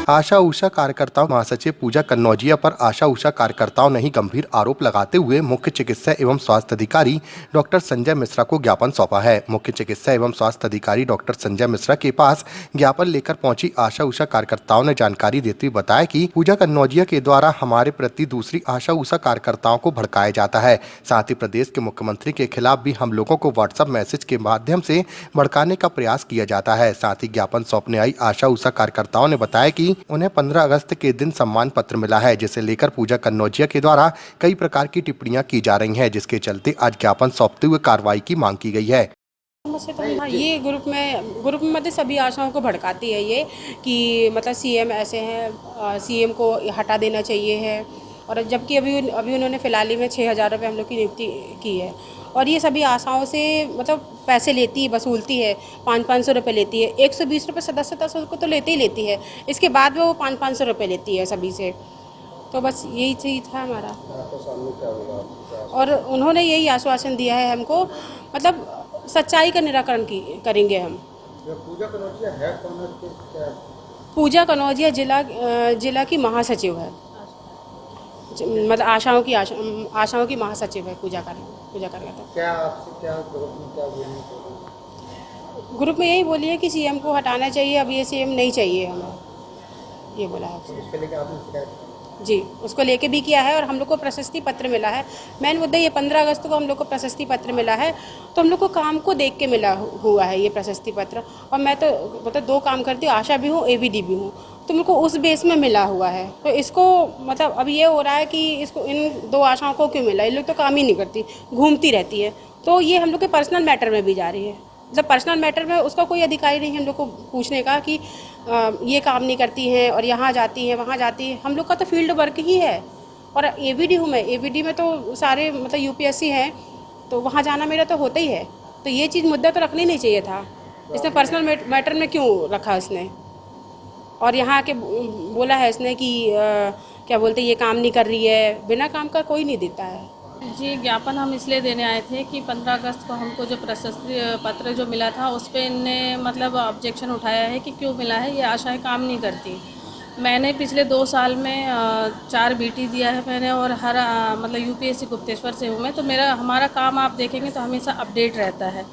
आशा उषा कार्यकर्ताओं महासचिव पूजा कन्नौजिया पर आशा उषा कार्यकर्ताओं ने ही गंभीर आरोप लगाते हुए मुख्य चिकित्सा एवं स्वास्थ्य अधिकारी डॉक्टर संजय मिश्रा को ज्ञापन सौंपा है। मुख्य चिकित्सा एवं स्वास्थ्य अधिकारी डॉक्टर संजय मिश्रा के पास ज्ञापन लेकर पहुंची आशा उषा कार्यकर्ताओं ने जानकारी देते हुए बताया कि पूजा कन्नौजिया के द्वारा हमारे प्रति दूसरी आशा उषा कार्यकर्ताओं को भड़काया जाता है। साथ ही प्रदेश के मुख्यमंत्री के खिलाफ भी हम लोगों को व्हाट्सएप मैसेज के माध्यम से भड़काने का प्रयास किया जाता है। साथ ही ज्ञापन सौंपने आई आशा उषा कार्यकर्ताओं ने बताया कि उन्हें 15 अगस्त के दिन सम्मान पत्र मिला है, जिसे लेकर पूजा कन्नौजिया के द्वारा कई प्रकार की टिप्पणियां की जा रही हैं, जिसके चलते आज ज्ञापन सौंपते हुए कार्रवाई की मांग की गई है। ये ग्रुप में मतलब सभी आशाओं को भड़काती है ये कि मतलब सीएम ऐसे हैं, सीएम को हटा देना चाहिए है। और जबकि अभी उन्होंने फिलहाल ही में 6,000 रुपये हम लोग की नियुक्ति की है। और ये सभी आशाओं से मतलब पैसे लेती है, वसूलती है, 500-500 रुपये लेती है। 120 रुपये सदस्यता शुल्क को तो लेती ही लेती है, इसके बाद में वो 500-500 रुपये लेती है सभी से। तो बस यही चीज़ था हमारा। और उन्होंने यही आश्वासन दिया है हमको, मतलब सच्चाई का निराकरण करेंगे हम। पूजा कन्नौजिया जिला की महासचिव है, मतलब आशाओं की महासचिव है पूजा करता। ग्रुप में यही बोली है कि सीएम को हटाना चाहिए, अब ये सीएम नहीं चाहिए हमें, ये बोला है जी। उसको लेके भी किया है और हम लोग को प्रशस्ति पत्र मिला है। मेन मुद्दा ये 15 अगस्त को हम लोग को प्रशस्ति पत्र मिला है, तो हम लोग को काम को देख के मिला हुआ है ये प्रशस्ति पत्र। और मैं तो मतलब 2 काम करती हूँ, आशा भी हूँ, एबीडी भी हूँ, तो मेरे को उस बेस में मिला हुआ है। तो इसको मतलब अब ये हो रहा है कि इसको इन 2 आशाओं को क्यों मिला, ये लोग तो काम ही नहीं करती, घूमती रहती है। तो ये हम लोग के पर्सनल मैटर में भी जा रही है। मतलब पर्सनल मैटर में उसका कोई अधिकार नहीं है हम लोग को पूछने का कि ये काम नहीं करती हैं और यहाँ जाती हैं वहाँ जाती हैं। हम लोग का तो फील्ड वर्क ही है। और एबीडी हूँ मैं, एबीडी में तो सारे मतलब यूपीएससी हैं, तो वहाँ जाना मेरा तो होता ही है। तो ये चीज़ मुद्दा तो रखना ही नहीं चाहिए था, इसने पर्सनल मैटर में क्यों रखा इसने। और यहाँ के बोला है इसने कि क्या बोलते ये काम नहीं कर रही है, बिना काम का कोई नहीं देता है। जी, ज्ञापन हम इसलिए देने आए थे कि 15 अगस्त को हमको जो प्रशस्ति पत्र जो मिला था उस पर इनने मतलब ऑब्जेक्शन उठाया है कि क्यों मिला है, ये आशाएं काम नहीं करती। मैंने पिछले 2 साल में 4 बीटी दिया है मैंने, और हर मतलब यूपीएससी गुप्तेश्वर से हूँ मैं, तो हमारा काम आप देखेंगे तो हमेशा अपडेट रहता है।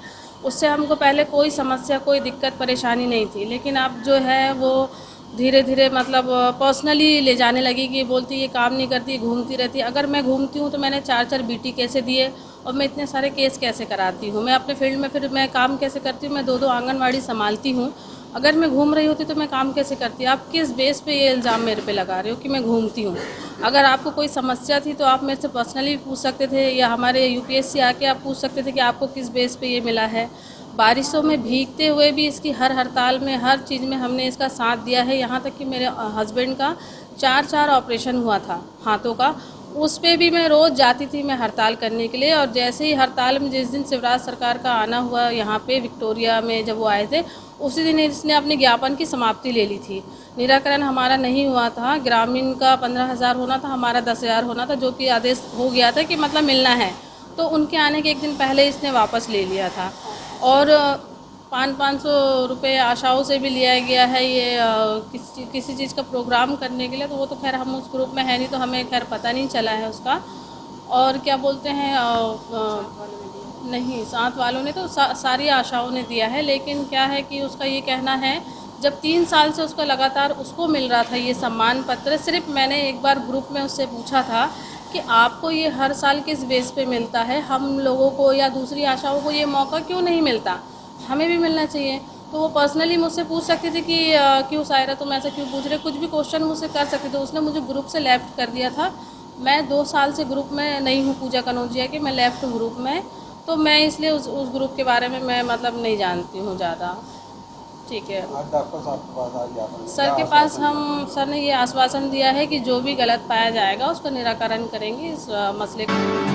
उससे हमको पहले कोई समस्या, कोई दिक्कत परेशानी नहीं थी, लेकिन अब जो है वो धीरे धीरे मतलब पर्सनली ले जाने लगी कि बोलती ये काम नहीं करती, घूमती रहती। अगर मैं घूमती हूँ तो मैंने 4-4 बीटी कैसे दिए और मैं इतने सारे केस कैसे कराती हूँ। मैं अपने फील्ड में फिर मैं काम कैसे करती हूँ, मैं 2-2 आंगनवाड़ी संभालती हूँ। अगर मैं घूम रही होती तो मैं काम कैसे करती। आप किस बेस पे ये इल्ज़ाम मेरे पे लगा रहे हो कि मैं घूमती हूँ। अगर आपको कोई समस्या थी तो आप मेरे से पर्सनली पूछ सकते थे, या हमारे यूपीएससी आके आप पूछ सकते थे कि आपको किस बेस पे ये मिला है। बारिशों में भीगते हुए भी इसकी हर हड़ताल में, हर चीज़ में हमने इसका साथ दिया है। यहाँ तक कि मेरे हस्बैंड का 4 ऑपरेशन हुआ था हाथों का, उस पे भी मैं रोज़ जाती थी मैं हड़ताल करने के लिए। और जैसे ही हड़ताल में जिस दिन शिवराज सरकार का आना हुआ यहाँ पे विक्टोरिया में, जब वो आए थे, उसी दिन इसने अपने ज्ञापन की समाप्ति ले ली थी। निराकरण हमारा नहीं हुआ था, ग्रामीण का 15,000 होना था, हमारा 10,000 होना था, जो कि आदेश हो गया था कि मतलब मिलना है। तो उनके आने के एक दिन पहले इसने वापस ले लिया था। और 500-500 रुपये आशाओं से भी लिया गया है ये किसी चीज़ का प्रोग्राम करने के लिए। तो वो तो खैर हम उस ग्रुप में है नहीं, तो हमें खैर पता नहीं चला है उसका। और क्या बोलते हैं नहीं, साथ वालों ने तो सारी आशाओं ने दिया है, लेकिन क्या है कि उसका ये कहना है जब 3 साल से उसका लगातार उसको मिल रहा था ये सम्मान पत्र। सिर्फ मैंने एक बार ग्रुप में उससे पूछा था कि आपको ये हर साल किस बेस पे मिलता है, हम लोगों को या दूसरी आशाओं को ये मौका क्यों नहीं मिलता, हमें भी मिलना चाहिए। तो वो पर्सनली मुझसे पूछ सकती थी कि क्यों सायरा तुम ऐसा क्यों पूछ रहे, कुछ भी क्वेश्चन मुझसे कर सकते थे। उसने मुझे ग्रुप से लेफ्ट कर दिया था। मैं 2 साल से ग्रुप में नहीं हूँ पूजा कन्नौजिया के, मैं लेफ्ट हूँ ग्रुप में, तो मैं इसलिए उस ग्रुप के बारे में मैं मतलब नहीं जानती हूँ ज़्यादा। ठीक है, सर के पास सर ने ये आश्वासन दिया है कि जो भी गलत पाया जाएगा उसका निराकरण करेंगे इस मसले का।